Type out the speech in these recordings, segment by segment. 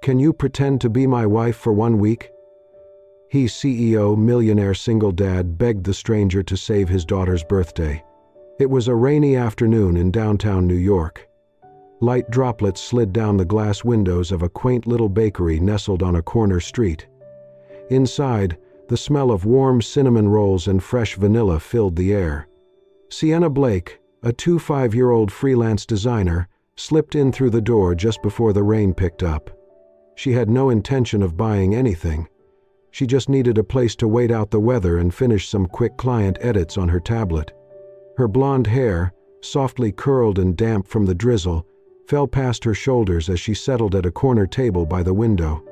Can you pretend to be my wife for 1 week?" He, CEO, millionaire single dad, begged the stranger to save his daughter's birthday. It was a rainy afternoon in downtown New York. Light droplets slid down the glass windows of a quaint little bakery nestled on a corner street. Inside, the smell of warm cinnamon rolls and fresh vanilla filled the air. Sienna Blake, a 25-year-old freelance designer, slipped in through the door just before the rain picked up. She had no intention of buying anything. She just needed a place to wait out the weather and finish some quick client edits on her tablet. Her blonde hair, softly curled and damp from the drizzle, fell past her shoulders as she settled at a corner table by the window.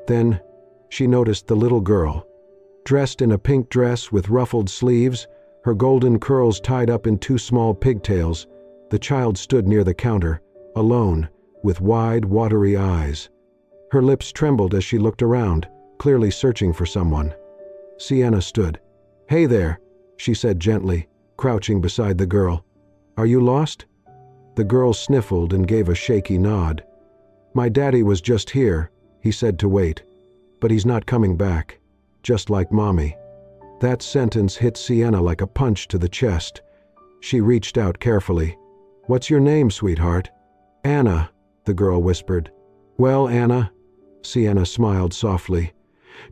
Then, she noticed the little girl. Dressed in a pink dress with ruffled sleeves, her golden curls tied up in 2 small pigtails, the child stood near the counter, alone, with wide, watery eyes. Her lips trembled as she looked around, clearly searching for someone. Sienna stood. "Hey there," she said gently, crouching beside the girl. "Are you lost?" The girl sniffled and gave a shaky nod. "My daddy was just here," he said to wait. "But he's not coming back. Just like Mommy." That sentence hit Sienna like a punch to the chest. She reached out carefully. "What's your name, sweetheart?" "Anna," the girl whispered. "Well, Anna," Sienna smiled softly,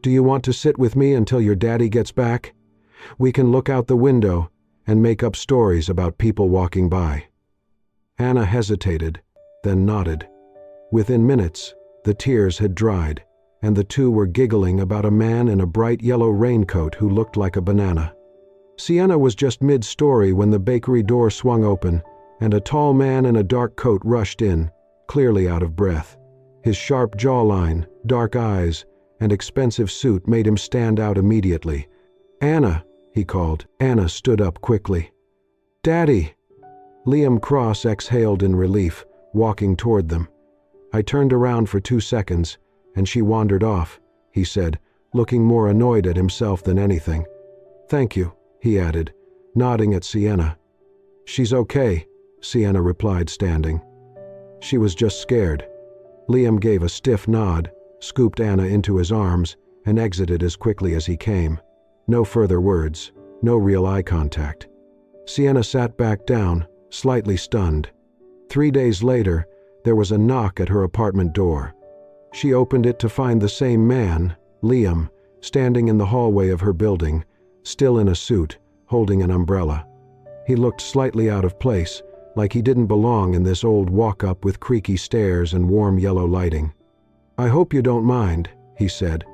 "do you want to sit with me until your daddy gets back? We can look out the window and make up stories about people walking by." Anna hesitated, then nodded. Within minutes, the tears had dried, and the two were giggling about a man in a bright yellow raincoat who looked like a banana. Sienna was just mid-story when the bakery door swung open, and a tall man in a dark coat rushed in, clearly out of breath. His sharp jawline, dark eyes, and expensive suit made him stand out immediately. "Anna," he called. Anna stood up quickly. "Daddy!" Liam Cross exhaled in relief, walking toward them. "I turned around for 2 seconds, and she wandered off," he said, looking more annoyed at himself than anything. "Thank you," he added, nodding at Sienna. "She's okay," Sienna replied, standing. "She was just scared." Liam gave a stiff nod, scooped Anna into his arms, and exited as quickly as he came. No further words, no real eye contact. Sienna sat back down, slightly stunned. 3 days later, there was a knock at her apartment door. She opened it to find the same man, Liam, standing in the hallway of her building, still in a suit, holding an umbrella. He looked slightly out of place, like he didn't belong in this old walk-up with creaky stairs and warm yellow lighting. "I hope you don't mind," he said.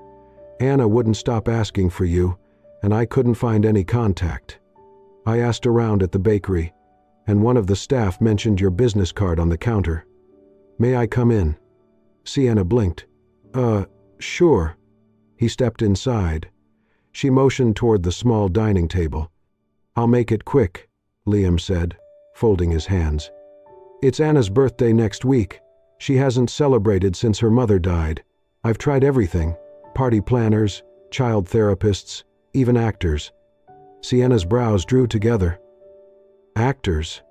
"Anna wouldn't stop asking for you, and I couldn't find any contact. I asked around at the bakery, and one of the staff mentioned your business card on the counter. May I come in?" Sienna blinked. Sure." He stepped inside. She motioned toward the small dining table. "I'll make it quick," Liam said, folding his hands. "It's Anna's birthday next week. She hasn't celebrated since her mother died. I've tried everything, party planners, child therapists, even actors." Sienna's brows drew together. "Actors?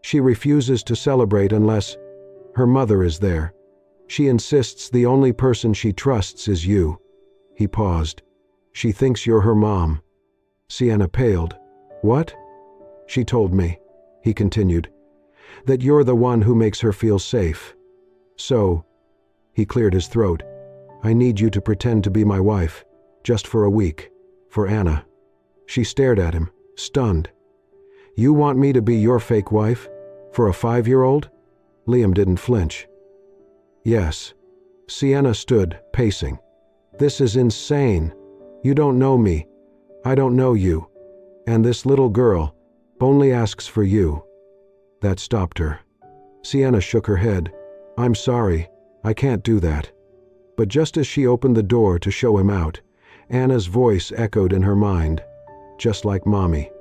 She refuses to celebrate unless her mother is there. She insists the only person she trusts is you." He paused. "She thinks you're her mom." Sienna paled. "What?" "She told me," he continued, "that you're the one who makes her feel safe. So," he cleared his throat, "I need you to pretend to be my wife, just for a week, for Anna." She stared at him, stunned. "You want me to be your fake wife? For a 5-year-old? Liam didn't flinch. "Yes." Sienna stood, pacing. "This is insane. You don't know me. I don't know you. And this little girl only asks for you." That stopped her. Sienna shook her head. "I'm sorry. I can't do that." But just as she opened the door to show him out, Anna's voice echoed in her mind, "Just like Mommy."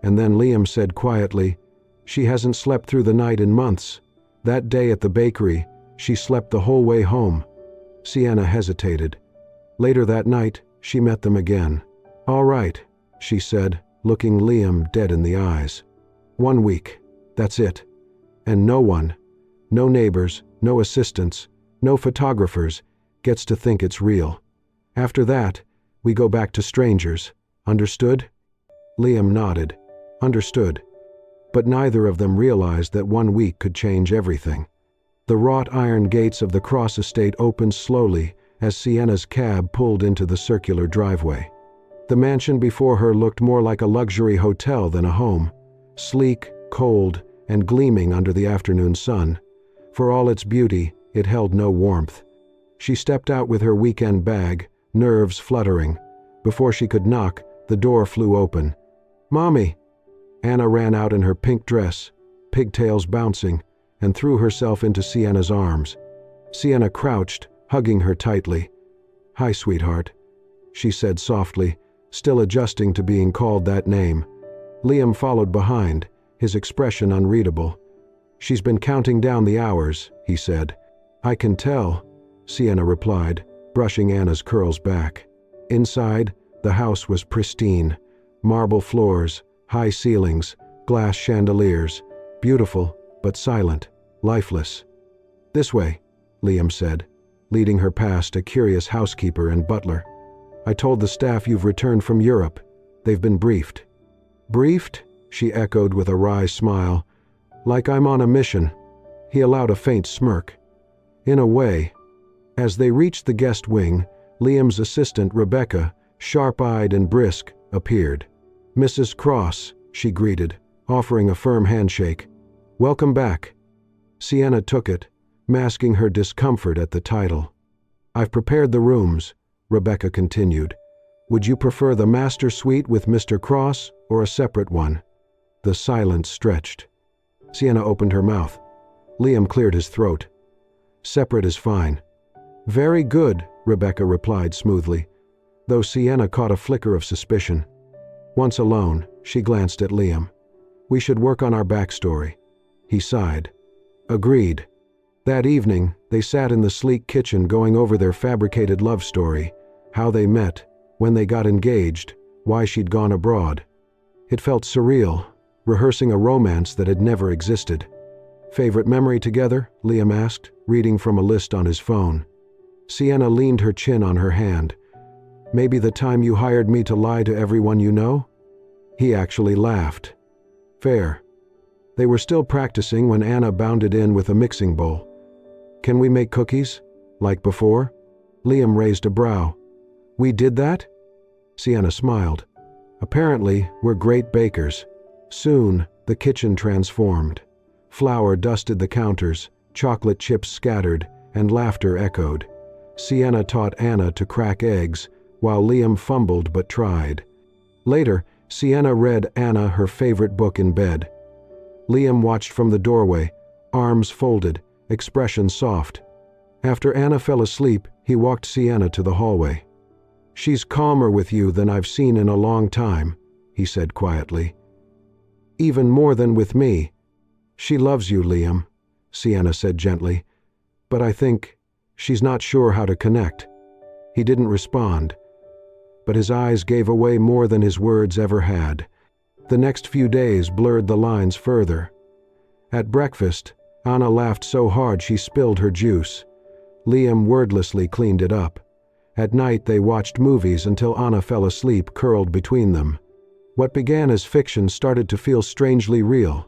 And then Liam said quietly, "She hasn't slept through the night in months. That day at the bakery, she slept the whole way home." Sienna hesitated. Later that night, she met them again. "All right," she said, looking Liam dead in the eyes. "1 week. That's it. And no one, no neighbors, no assistants, No photographers, gets to think it's real. After that, we go back to strangers. Understood?" Liam nodded. Understood. But neither of them realized that 1 week could change everything. The wrought iron gates of the Cross estate opened slowly as Sienna's cab pulled into the circular driveway. The mansion before her looked more like a luxury hotel than a home, sleek, cold, and gleaming under the afternoon sun. For all its beauty, it held no warmth. She stepped out with her weekend bag, nerves fluttering. Before she could knock, the door flew open. "Mommy!" Anna ran out in her pink dress, pigtails bouncing, and threw herself into Sienna's arms. Sienna crouched, hugging her tightly. "Hi, sweetheart," she said softly, still adjusting to being called that name. Liam followed behind, his expression unreadable. "She's been counting down the hours," he said. "I can tell," Sienna replied, brushing Anna's curls back. Inside, the house was pristine. Marble floors, high ceilings, glass chandeliers, beautiful but silent, lifeless. "This way," Liam said, leading her past a curious housekeeper and butler. "I told the staff you've returned from Europe. They've been briefed." "Briefed?" she echoed with a wry smile. "Like I'm on a mission." He allowed a faint smirk. "In a way." As they reached the guest wing, Liam's assistant, Rebecca, sharp-eyed and brisk, appeared. "Mrs. Cross," she greeted, offering a firm handshake. "Welcome back." Sienna took it, masking her discomfort at the title. "I've prepared the rooms," Rebecca continued. "Would you prefer the master suite with Mr. Cross or a separate one?" The silence stretched. Sienna opened her mouth. Liam cleared his throat. "Separate is fine." "Very good," Rebecca replied smoothly, though Sienna caught a flicker of suspicion. Once alone, she glanced at Liam. "We should work on our backstory." He sighed. "Agreed." That evening, they sat in the sleek kitchen going over their fabricated love story, how they met, when they got engaged, why she'd gone abroad. It felt surreal, rehearsing a romance that had never existed. "Favorite memory together?" Liam asked, reading from a list on his phone. Sienna leaned her chin on her hand. "Maybe the time you hired me to lie to everyone you know?" He actually laughed. "Fair." They were still practicing when Anna bounded in with a mixing bowl. "Can we make cookies? Like before?" Liam raised a brow. "We did that?" Sienna smiled. "Apparently, we're great bakers." Soon, the kitchen transformed. Flour dusted the counters, chocolate chips scattered, and laughter echoed. Sienna taught Anna to crack eggs, while Liam fumbled but tried. Later, Sienna read Anna her favorite book in bed. Liam watched from the doorway, arms folded, expression soft. After Anna fell asleep, he walked Sienna to the hallway. "She's calmer with you than I've seen in a long time," he said quietly. "Even more than with me." "She loves you, Liam," Sienna said gently. "But I think she's not sure how to connect." He didn't respond, but his eyes gave away more than his words ever had. The next few days blurred the lines further. At breakfast, Anna laughed so hard she spilled her juice. Liam wordlessly cleaned it up. At night they watched movies until Anna fell asleep curled between them. What began as fiction started to feel strangely real.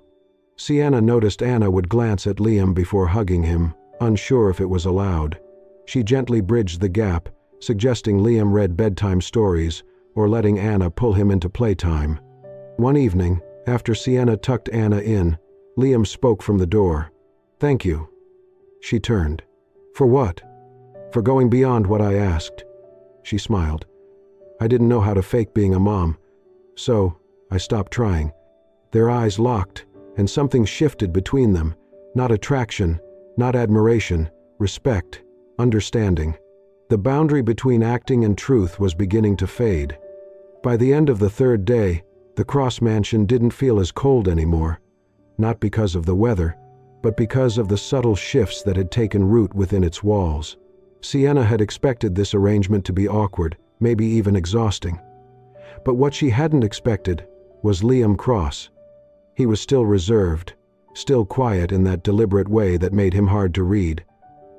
Sienna noticed Anna would glance at Liam before hugging him, unsure if it was allowed. She gently bridged the gap, suggesting Liam read bedtime stories or letting Anna pull him into playtime. One evening, after Sienna tucked Anna in, Liam spoke from the door. "Thank you." She turned. "For what?" "For going beyond what I asked." She smiled. "I didn't know how to fake being a mom, so I stopped trying." Their eyes locked, and something shifted between them. Not attraction, not admiration, respect, understanding. The boundary between acting and truth was beginning to fade. By the end of the third day, the Cross Mansion didn't feel as cold anymore. Not because of the weather, but because of the subtle shifts that had taken root within its walls. Sienna had expected this arrangement to be awkward, maybe even exhausting. But what she hadn't expected was Liam Cross. He was still reserved, still quiet in that deliberate way that made him hard to read.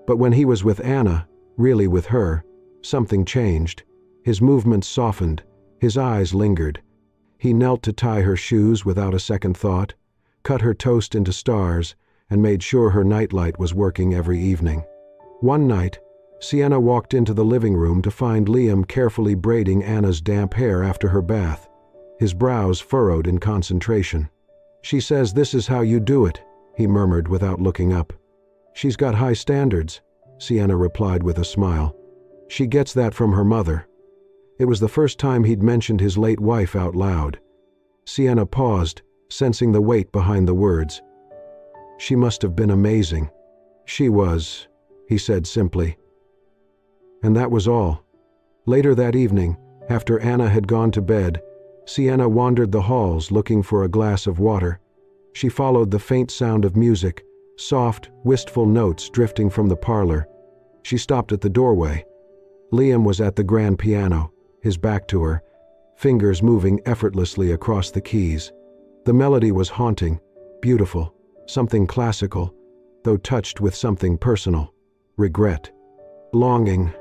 But when he was with Anna, really with her, something changed. His movements softened, his eyes lingered. He knelt to tie her shoes without a second thought, cut her toast into stars, and made sure her nightlight was working every evening. One night, Sienna walked into the living room to find Liam carefully braiding Anna's damp hair after her bath, his brows furrowed in concentration. "She says this is how you do it," he murmured without looking up. "She's got high standards," Sienna replied with a smile. "She gets that from her mother." It was the first time he'd mentioned his late wife out loud. Sienna paused, sensing the weight behind the words. "She must have been amazing." "She was," he said simply. And that was all. Later that evening, after Anna had gone to bed, Sienna wandered the halls looking for a glass of water. She followed the faint sound of music, soft, wistful notes drifting from the parlor. She stopped at the doorway. Liam was at the grand piano, his back to her, fingers moving effortlessly across the keys. The melody was haunting, beautiful, something classical, though touched with something personal. Regret, longing,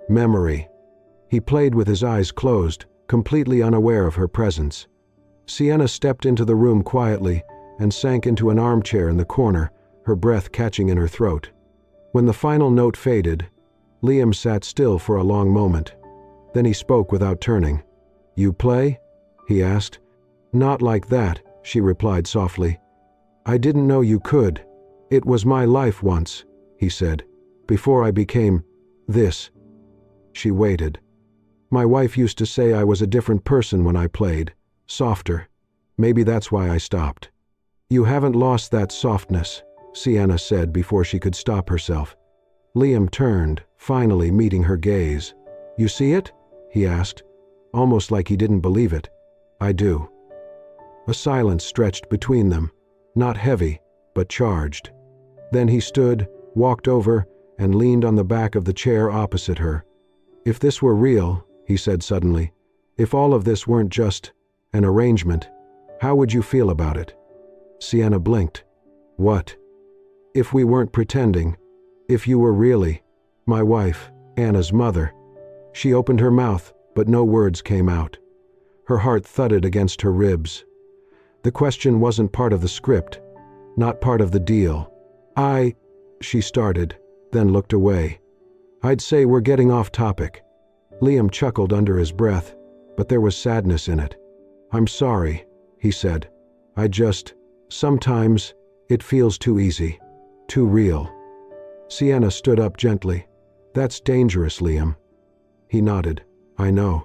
memory. He played with his eyes closed, completely unaware of her presence. Sienna stepped into the room quietly and sank into an armchair in the corner, her breath catching in her throat. When the final note faded, Liam sat still for a long moment. Then he spoke without turning. "You play?" he asked. "Not like that," she replied softly. "I didn't know you could. It was my life once," he said, "before I became this." She waited. "My wife used to say I was a different person when I played, softer. Maybe that's why I stopped." "You haven't lost that softness," Sienna said before she could stop herself. Liam turned, finally meeting her gaze. "You see it?" he asked, almost like he didn't believe it. "I do." A silence stretched between them, not heavy, but charged. Then he stood, walked over, and leaned on the back of the chair opposite her. "If this were real," he said suddenly, "if all of this weren't just an arrangement, how would you feel about it?" Sienna blinked. "What?" "If we weren't pretending, if you were really my wife, Anna's mother." She opened her mouth, but no words came out. Her heart thudded against her ribs. The question wasn't part of the script, not part of the deal. She started, then looked away. "I'd say we're getting off topic." Liam chuckled under his breath, but there was sadness in it. "I'm sorry," he said. Sometimes it feels too easy, too real." Sienna stood up gently. "That's dangerous, Liam." He nodded. "I know."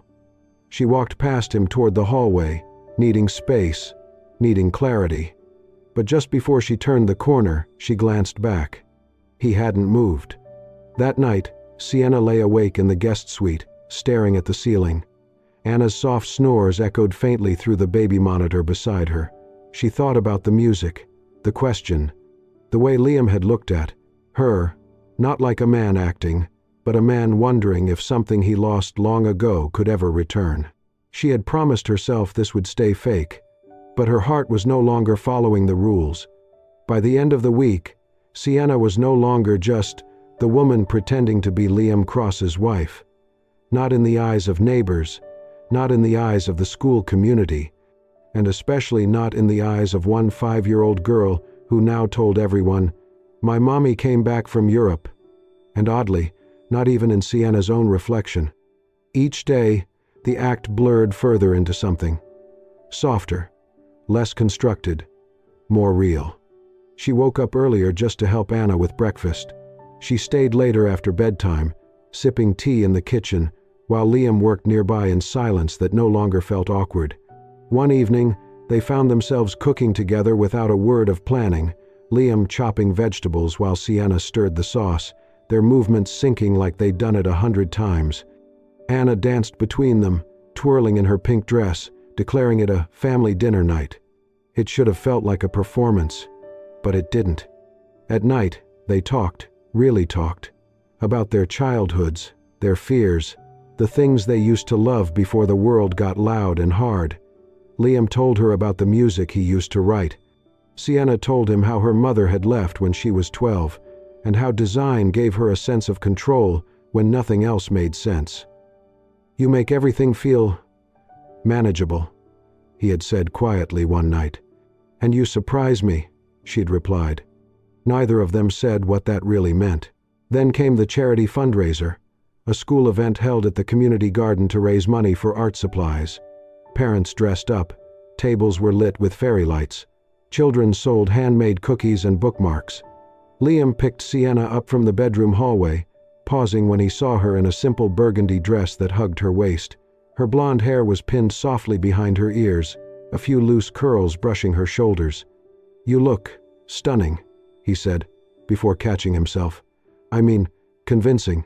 She walked past him toward the hallway, needing space, needing clarity. But just before she turned the corner, she glanced back. He hadn't moved. That night, Sienna lay awake in the guest suite, staring at the ceiling. Anna's soft snores echoed faintly through the baby monitor beside her. She thought about the music, the question, the way Liam had looked at her, not like a man acting, but a man wondering if something he lost long ago could ever return. She had promised herself this would stay fake, but her heart was no longer following the rules. By the end of the week, Sienna was no longer just the woman pretending to be Liam Cross's wife. Not in the eyes of neighbors, not in the eyes of the school community, and especially not in the eyes of one 5-year-old girl who now told everyone, "My mommy came back from Europe." And oddly, not even in Sienna's own reflection. Each day, the act blurred further into something softer, less constructed, more real. She woke up earlier just to help Anna with breakfast. She stayed later after bedtime, sipping tea in the kitchen, while Liam worked nearby in silence that no longer felt awkward. One evening, they found themselves cooking together without a word of planning, Liam chopping vegetables while Sienna stirred the sauce, their movements syncing like they'd done it 100 times. Anna danced between them, twirling in her pink dress, declaring it a family dinner night. It should have felt like a performance, but it didn't. At night, they talked, really talked, about their childhoods, their fears, the things they used to love before the world got loud and hard. Liam told her about the music he used to write. Sienna told him how her mother had left when she was 12, and how design gave her a sense of control when nothing else made sense. "You make everything feel manageable," he had said quietly one night. "And you surprise me," she'd replied. Neither of them said what that really meant. Then came the charity fundraiser, a school event held at the community garden to raise money for art supplies. Parents dressed up, tables were lit with fairy lights. Children sold handmade cookies and bookmarks. Liam picked Sienna up from the bedroom hallway, pausing when he saw her in a simple burgundy dress that hugged her waist. Her blonde hair was pinned softly behind her ears, a few loose curls brushing her shoulders. "You look stunning," he said, before catching himself. "I mean, convincing.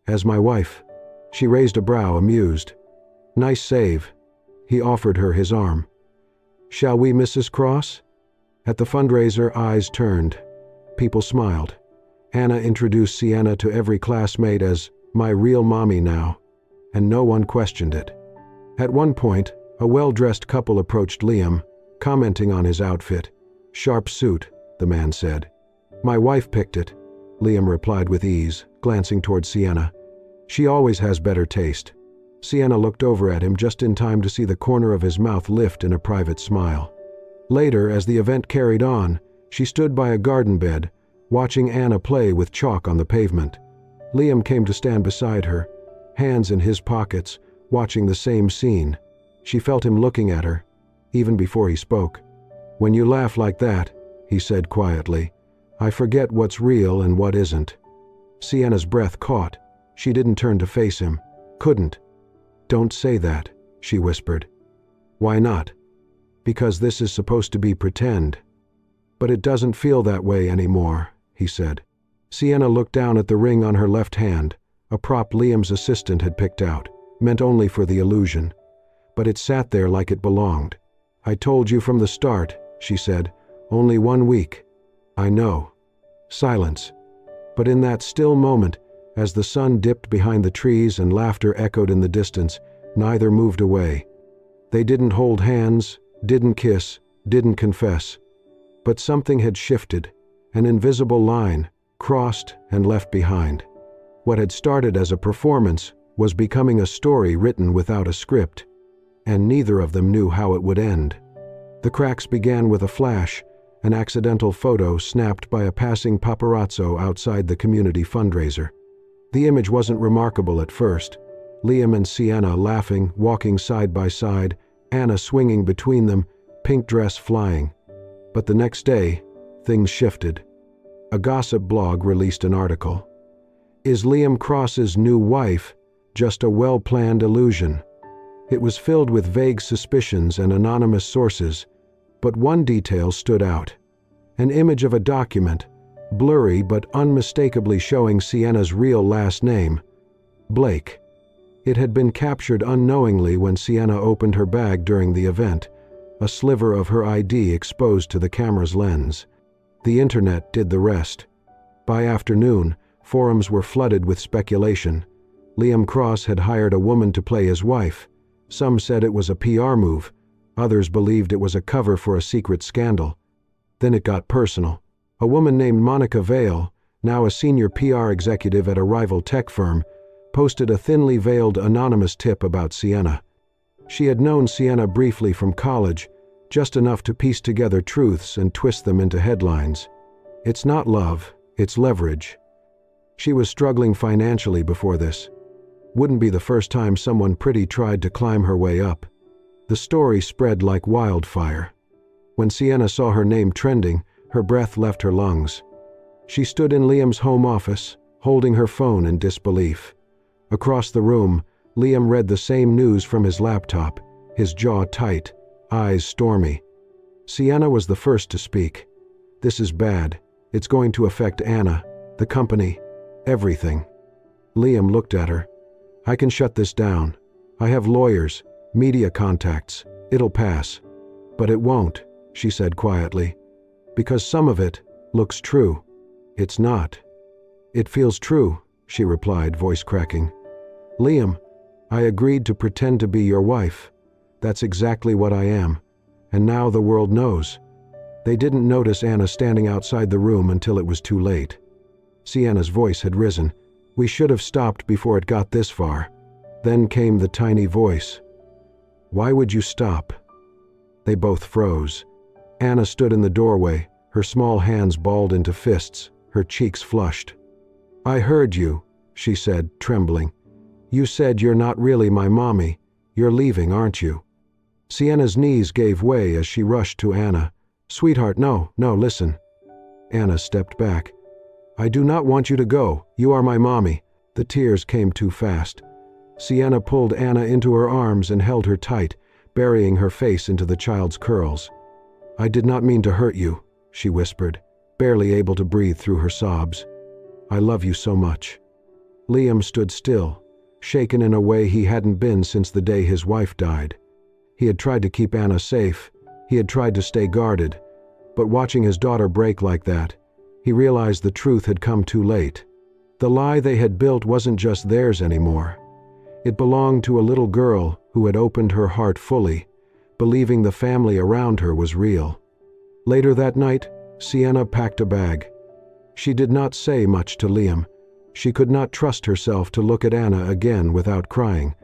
As my wife." She raised a brow, amused. "Nice save." He offered her his arm. "Shall we, Mrs. Cross?" At the fundraiser, eyes turned. People smiled. Anna introduced Sienna to every classmate as "my real mommy now," and no one questioned it. At one point, a well-dressed couple approached Liam, commenting on his outfit. "Sharp suit," the man said. "My wife picked it," Liam replied with ease, glancing toward Sienna. "She always has better taste." Sienna looked over at him just in time to see the corner of his mouth lift in a private smile. Later, as the event carried on, she stood by a garden bed, watching Anna play with chalk on the pavement. Liam came to stand beside her, hands in his pockets, watching the same scene. She felt him looking at her, even before he spoke. "When you laugh like that," he said quietly, "I forget what's real and what isn't." Sienna's breath caught. She didn't turn to face him. Couldn't. "Don't say that," she whispered. "Why not?" "Because this is supposed to be pretend." "But it doesn't feel that way anymore," he said. Sienna looked down at the ring on her left hand, a prop Liam's assistant had picked out, meant only for the illusion. But it sat there like it belonged. "I told you from the start," she said. "Only 1 week." "I know." Silence. But in that still moment, as the sun dipped behind the trees and laughter echoed in the distance, neither moved away. They didn't hold hands, didn't kiss, didn't confess. But something had shifted, an invisible line, crossed and left behind. What had started as a performance was becoming a story written without a script, and neither of them knew how it would end. The cracks began with a flash, an accidental photo snapped by a passing paparazzo outside the community fundraiser. The image wasn't remarkable at first. Liam and Sienna laughing, walking side by side, Anna swinging between them, pink dress flying. But the next day, things shifted. A gossip blog released an article. "Is Liam Cross's new wife just a well-planned illusion?" It was filled with vague suspicions and anonymous sources, but one detail stood out. An image of a document, blurry but unmistakably showing Sienna's real last name, Blake. It had been captured unknowingly when Sienna opened her bag during the event, a sliver of her ID exposed to the camera's lens. The internet did the rest. By afternoon, forums were flooded with speculation. Liam Cross had hired a woman to play his wife. Some said it was a PR move. Others believed it was a cover for a secret scandal. Then it got personal. A woman named Monica Vale, now a senior PR executive at a rival tech firm, posted a thinly veiled anonymous tip about Sienna. She had known Sienna briefly from college, just enough to piece together truths and twist them into headlines. "It's not love, it's leverage." She was struggling financially before this. Wouldn't be the first time someone pretty tried to climb her way up. The story spread like wildfire. When Sienna saw her name trending, her breath left her lungs. She stood in Liam's home office, holding her phone in disbelief. Across the room, Liam read the same news from his laptop, his jaw tight, eyes stormy. Sienna was the first to speak. "This is bad. It's going to affect Anna, the company, everything." Liam looked at her. "I can shut this down. I have lawyers, media contacts. It'll pass." "But it won't," she said quietly. "Because some of it looks true." "It's not." "It feels true," she replied, voice cracking. "Liam, I agreed to pretend to be your wife. That's exactly what I am. And now the world knows." They didn't notice Anna standing outside the room until it was too late. Sienna's voice had risen. "We should have stopped before it got this far." Then came the tiny voice. "Why would you stop?" They both froze. Anna stood in the doorway, her small hands balled into fists, her cheeks flushed. "I heard you," she said, trembling. "You said you're not really my mommy. You're leaving, aren't you?" Sienna's knees gave way as she rushed to Anna. "Sweetheart, no, listen." Anna stepped back. "I do not want you to go. You are my mommy." The tears came too fast. Sienna pulled Anna into her arms and held her tight, burying her face into the child's curls. "I did not mean to hurt you," she whispered, barely able to breathe through her sobs. "I love you so much." Liam stood still, shaken in a way he hadn't been since the day his wife died. He had tried to keep Anna safe. He had tried to stay guarded. But watching his daughter break like that, he realized the truth had come too late. The lie they had built wasn't just theirs anymore. It belonged to a little girl who had opened her heart fully, believing the family around her was real. Later that night, Sienna packed a bag. She did not say much to Liam. She could not trust herself to look at Anna again without crying.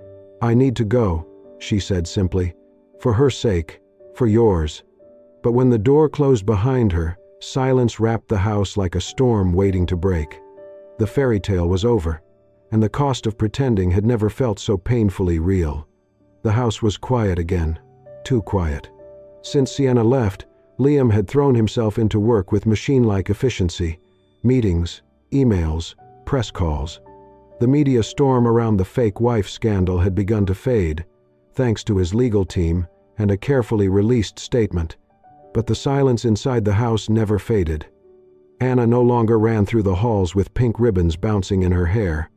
"I need to go," she said simply. "For her sake, for yours." But when the door closed behind her, silence wrapped the house like a storm waiting to break. The fairy tale was over, and the cost of pretending had never felt so painfully real. The house was quiet again, too quiet. Since Sienna left, Liam had thrown himself into work with machine-like efficiency. Meetings, emails, press calls. The media storm around the fake wife scandal had begun to fade, thanks to his legal team and a carefully released statement. But the silence inside the house never faded. Anna no longer ran through the halls with pink ribbons bouncing in her hair.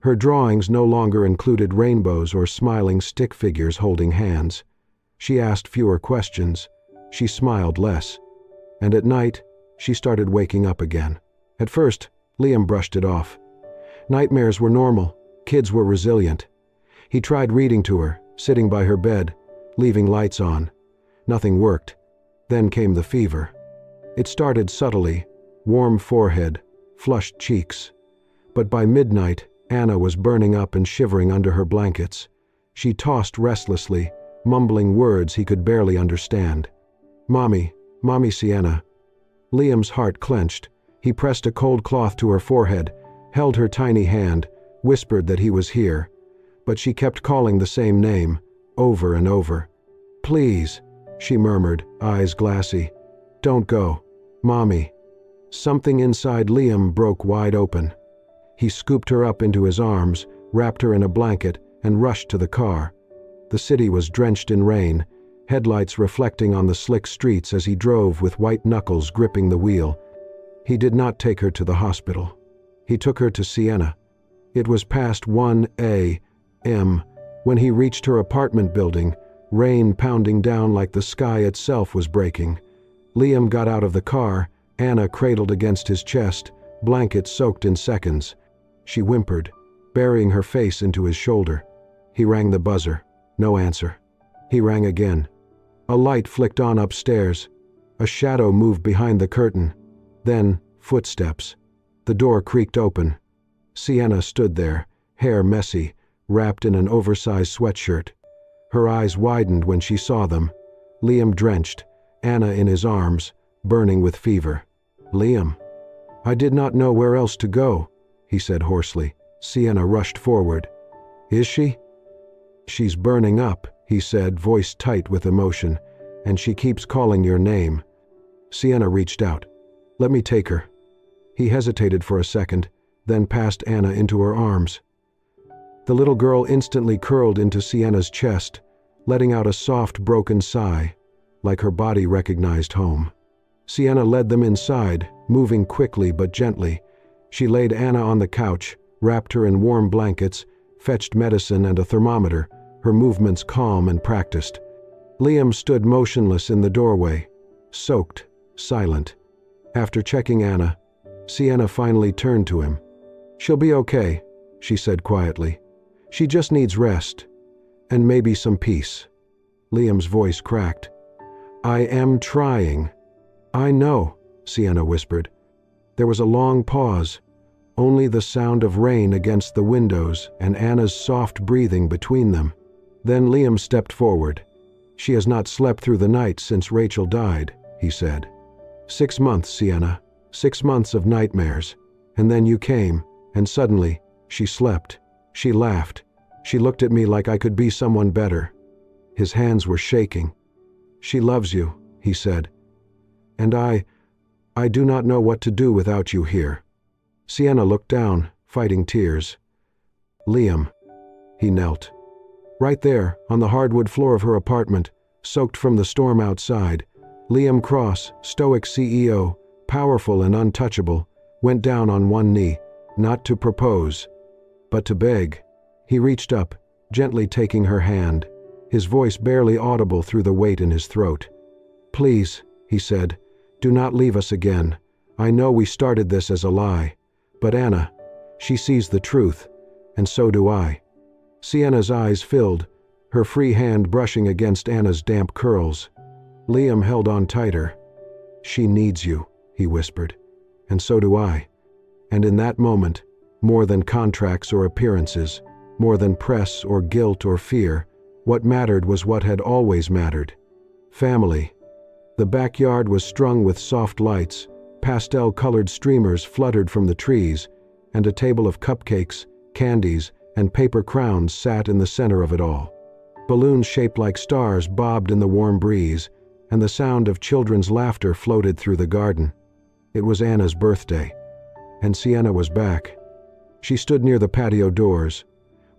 Her drawings no longer included rainbows or smiling stick figures holding hands. She asked fewer questions. She smiled less. And at night, she started waking up again. At first, Liam brushed it off. Nightmares were normal. Kids were resilient. He tried reading to her, sitting by her bed, leaving lights on. Nothing worked. Then came the fever. It started subtly, warm forehead, flushed cheeks. But by midnight, Anna was burning up and shivering under her blankets. She tossed restlessly, mumbling words he could barely understand. "Mommy, Mommy Sienna." Liam's heart clenched. He pressed a cold cloth to her forehead, held her tiny hand, whispered that he was here. But she kept calling the same name, over and over. "Please," she murmured, eyes glassy. "Don't go. Mommy." Something inside Liam broke wide open. He scooped her up into his arms, wrapped her in a blanket, and rushed to the car. The city was drenched in rain, headlights reflecting on the slick streets as he drove with white knuckles gripping the wheel. He did not take her to the hospital. He took her to Sienna. It was past 1 a.m. when he reached her apartment building, rain pounding down like the sky itself was breaking. Liam got out of the car, Anna cradled against his chest, blanket soaked in seconds. She whimpered, burying her face into his shoulder. He rang the buzzer. No answer. He rang again. A light flicked on upstairs. A shadow moved behind the curtain. Then, footsteps. The door creaked open. Sienna stood there, hair messy, wrapped in an oversized sweatshirt. Her eyes widened when she saw them. Liam drenched, Anna in his arms, burning with fever. "Liam." "I did not know where else to go," he said hoarsely. Sienna rushed forward. "Is she?" "She's burning up," he said, voice tight with emotion, "and she keeps calling your name." Sienna reached out. "Let me take her." He hesitated for a second, then passed Anna into her arms. The little girl instantly curled into Sienna's chest, letting out a soft, broken sigh, like her body recognized home. Sienna led them inside, moving quickly but gently. She laid Anna on the couch, wrapped her in warm blankets, fetched medicine and a thermometer, her movements calm and practiced. Liam stood motionless in the doorway, soaked, silent. After checking Anna, Sienna finally turned to him. "She'll be okay," she said quietly. "She just needs rest, and maybe some peace." Liam's voice cracked. "I am trying." "I know," Sienna whispered. There was a long pause. only the sound of rain against the windows and Anna's soft breathing between them. Then Liam stepped forward. "She has not slept through the night since Rachel died," he said. 6 months, Sienna. 6 months of nightmares. And then you came, and suddenly, she slept. She laughed. She looked at me like I could be someone better." His hands were shaking. "She loves you," he said. "And I do not know what to do without you here." Sienna looked down, fighting tears. "Liam." He knelt. Right there, on the hardwood floor of her apartment, soaked from the storm outside, Liam Cross, stoic CEO, powerful and untouchable, went down on one knee, not to propose, but to beg. He reached up, gently taking her hand, his voice barely audible through the weight in his throat. "Please," he said, "do not leave us again. I know we started this as a lie. But Anna, she sees the truth, and so do I." Sienna's eyes filled, her free hand brushing against Anna's damp curls. Liam held on tighter. "She needs you," he whispered, "and so do I." And in that moment, more than contracts or appearances, more than press or guilt or fear, what mattered was what had always mattered: family. The backyard was strung with soft lights, pastel-colored streamers fluttered from the trees, and a table of cupcakes, candies, and paper crowns sat in the center of it all. Balloons shaped like stars bobbed in the warm breeze, and the sound of children's laughter floated through the garden. It was Anna's birthday, and Sienna was back. She stood near the patio doors,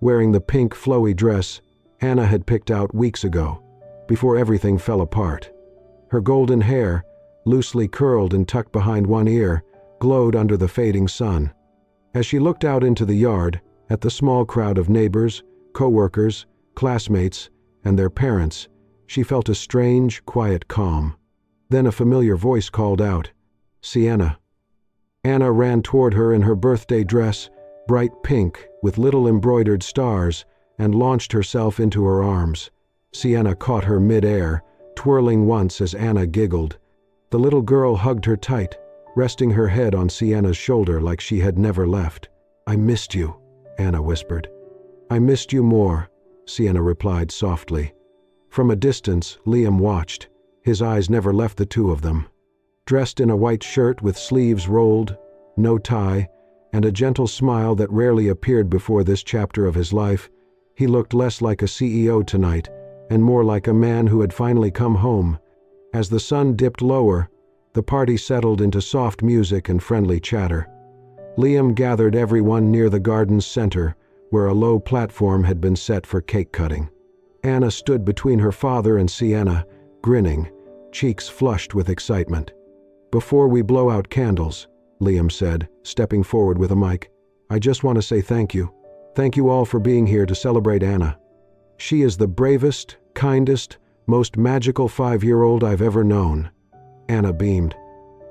wearing the pink, flowy dress Anna had picked out weeks ago, before everything fell apart. Her golden hair, loosely curled and tucked behind one ear, glowed under the fading sun. As she looked out into the yard, at the small crowd of neighbors, co-workers, classmates, and their parents, she felt a strange, quiet calm. Then a familiar voice called out, "Sienna." Anna ran toward her in her birthday dress, bright pink with little embroidered stars, and launched herself into her arms. Sienna caught her mid-air, twirling once as Anna giggled. The little girl hugged her tight, resting her head on Sienna's shoulder like she had never left. "I missed you," Anna whispered. "I missed you more," Sienna replied softly. From a distance, Liam watched. His eyes never left the two of them. Dressed in a white shirt with sleeves rolled, no tie, and a gentle smile that rarely appeared before this chapter of his life, he looked less like a CEO tonight and more like a man who had finally come home. As the sun dipped lower, the party settled into soft music and friendly chatter. Liam gathered everyone near the garden's center, where a low platform had been set for cake cutting. Anna stood between her father and Sienna, grinning, cheeks flushed with excitement. "Before we blow out candles," Liam said, stepping forward with a mic, "I just want to say thank you. Thank you all for being here to celebrate Anna. She is the bravest, kindest, most magical 5-year-old I've ever known." Anna beamed.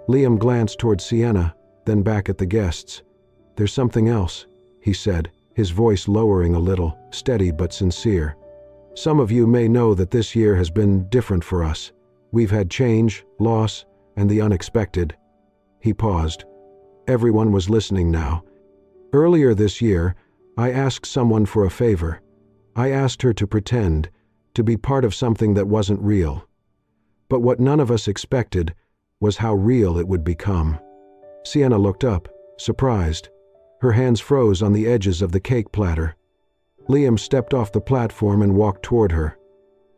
Liam glanced toward Sienna, then back at the guests. "There's something else," he said, his voice lowering a little, steady but sincere. "Some of you may know that this year has been different for us. We've had change, loss, and the unexpected." He paused. Everyone was listening now. "Earlier this year, I asked someone for a favor. I asked her to pretend, to be part of something that wasn't real. But what none of us expected was how real it would become." Sienna looked up, surprised. Her hands froze on the edges of the cake platter. Liam stepped off the platform and walked toward her.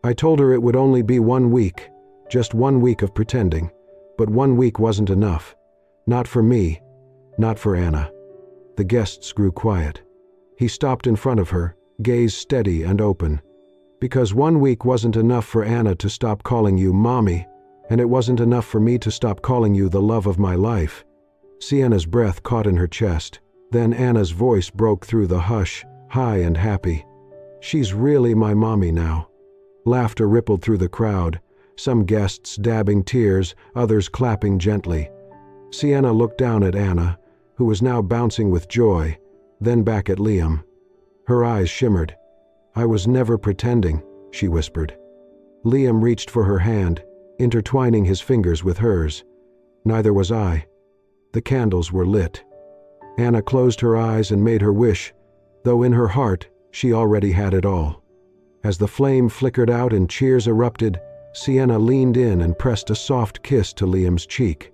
"I told her it would only be 1 week, just 1 week of pretending, but 1 week wasn't enough. Not for me, not for Anna." The guests grew quiet. He stopped in front of her, gaze steady and open. "Because 1 week wasn't enough for Anna to stop calling you Mommy, and it wasn't enough for me to stop calling you the love of my life." Sienna's breath caught in her chest. Then Anna's voice broke through the hush, high and happy. "She's really my mommy now." Laughter rippled through the crowd, some guests dabbing tears, others clapping gently. Sienna looked down at Anna, who was now bouncing with joy, then back at Liam. Her eyes shimmered. "I was never pretending," she whispered. Liam reached for her hand, intertwining his fingers with hers. "Neither was I." The candles were lit. Anna closed her eyes and made her wish, though in her heart she already had it all. As the flame flickered out and cheers erupted, Sienna leaned in and pressed a soft kiss to Liam's cheek.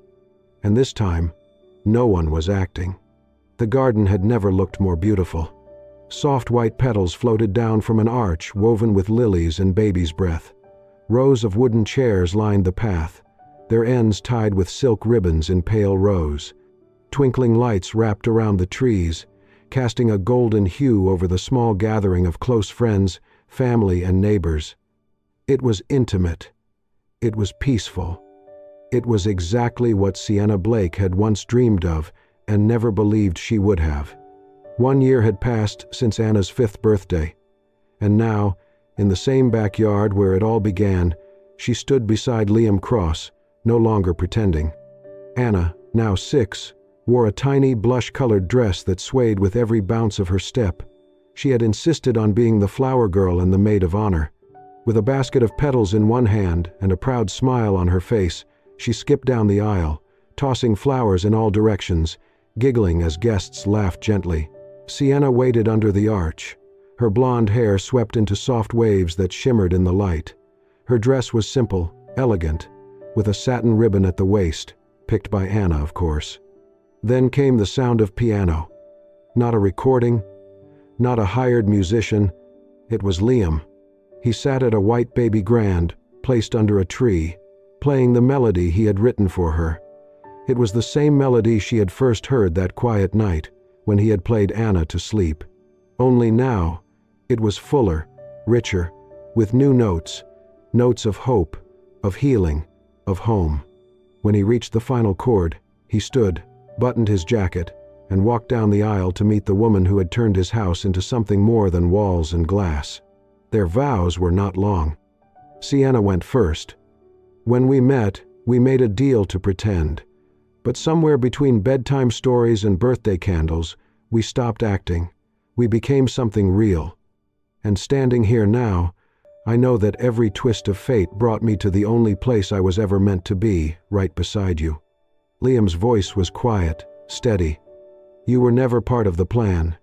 And this time, no one was acting. The garden had never looked more beautiful. Soft white petals floated down from an arch woven with lilies and baby's breath. Rows of wooden chairs lined the path, their ends tied with silk ribbons in pale rose. Twinkling lights wrapped around the trees, casting a golden hue over the small gathering of close friends, family, and neighbors. It was intimate. It was peaceful. It was exactly what Sienna Blake had once dreamed of and never believed she would have. 1 year had passed since Anna's 5th birthday, and now, in the same backyard where it all began, she stood beside Liam Cross, no longer pretending. Anna, now 6, wore a tiny blush-colored dress that swayed with every bounce of her step. She had insisted on being the flower girl and the maid of honor. With a basket of petals in one hand and a proud smile on her face, she skipped down the aisle, tossing flowers in all directions, giggling as guests laughed gently. Sienna waited under the arch. Her blonde hair swept into soft waves that shimmered in the light. Her dress was simple, elegant, with a satin ribbon at the waist, picked by Anna, of course. Then came the sound of piano. Not a recording, not a hired musician. It was Liam. He sat at a white baby grand, placed under a tree, playing the melody he had written for her. It was the same melody she had first heard that quiet night, when he had played Anna to sleep. Only now, it was fuller, richer, with new notes, notes of hope, of healing, of home. When he reached the final chord, he stood, buttoned his jacket, and walked down the aisle to meet the woman who had turned his house into something more than walls and glass. Their vows were not long. Sienna went first. When we met, we made a deal to pretend. But somewhere between bedtime stories and birthday candles, we stopped acting. We became something real. And standing here now, I know that every twist of fate brought me to the only place I was ever meant to be, right beside you. Liam's voice was quiet, steady. You were never part of the plan.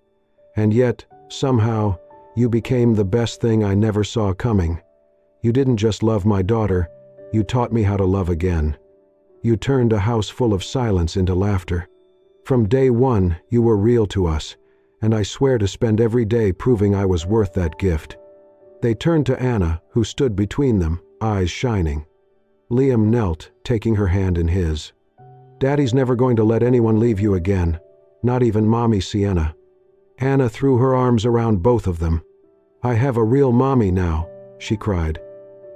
And yet, somehow, you became the best thing I never saw coming. You didn't just love my daughter, you taught me how to love again. You turned a house full of silence into laughter. From day one, you were real to us, and I swear to spend every day proving I was worth that gift. They turned to Anna, who stood between them, eyes shining. Liam knelt, taking her hand in his. Daddy's never going to let anyone leave you again, not even Mommy Sienna. Anna threw her arms around both of them. I have a real mommy now, she cried.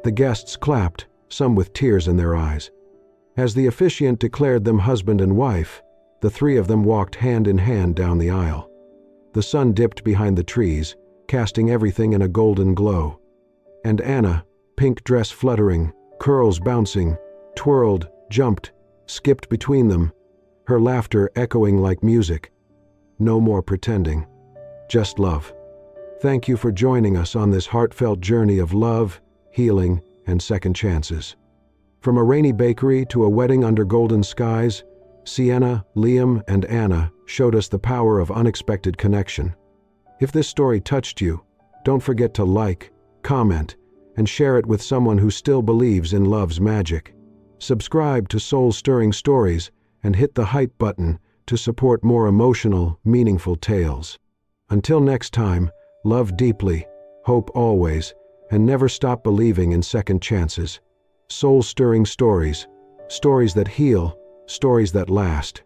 The guests clapped, some with tears in their eyes. As the officiant declared them husband and wife, the three of them walked hand in hand down the aisle. The sun dipped behind the trees, casting everything in a golden glow. And Anna, pink dress fluttering, curls bouncing, twirled, jumped, skipped between them, her laughter echoing like music. No more pretending. Just love. Thank you for joining us on this heartfelt journey of love, healing, and second chances. From a rainy bakery to a wedding under golden skies, Sienna, Liam, and Anna showed us the power of unexpected connection. If this story touched you, don't forget to like, comment, and share it with someone who still believes in love's magic. Subscribe to Soul-Stirring Stories and hit the hype button to support more emotional, meaningful tales. Until next time, love deeply, hope always, and never stop believing in second chances. Soul-Stirring Stories, stories that heal, stories that last.